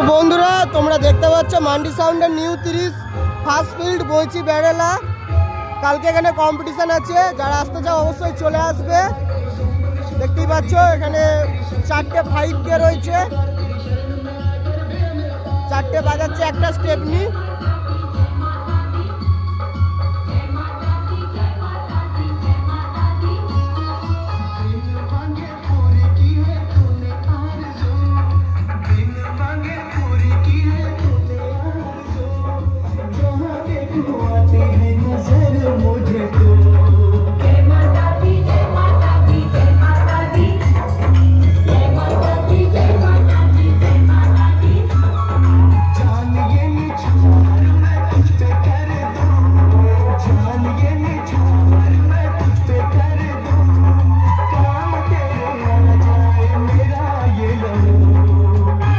বন্ধুরা তোমরা দেখতে পাচ্ছ মান্ডি সাউন্ডের নিউ 30 ফার্স্ট ফিল্ড বইচি বেড়েলা। কালকে এখানে কম্পিটিশন আছে, যারা আসতে চাও অবশ্যই চলে আসবে। দেখতেই পাচ্ছ এখানে 4টে 5K রয়েছে, 4টে বাজাচ্ছে একটা স্টেপনি।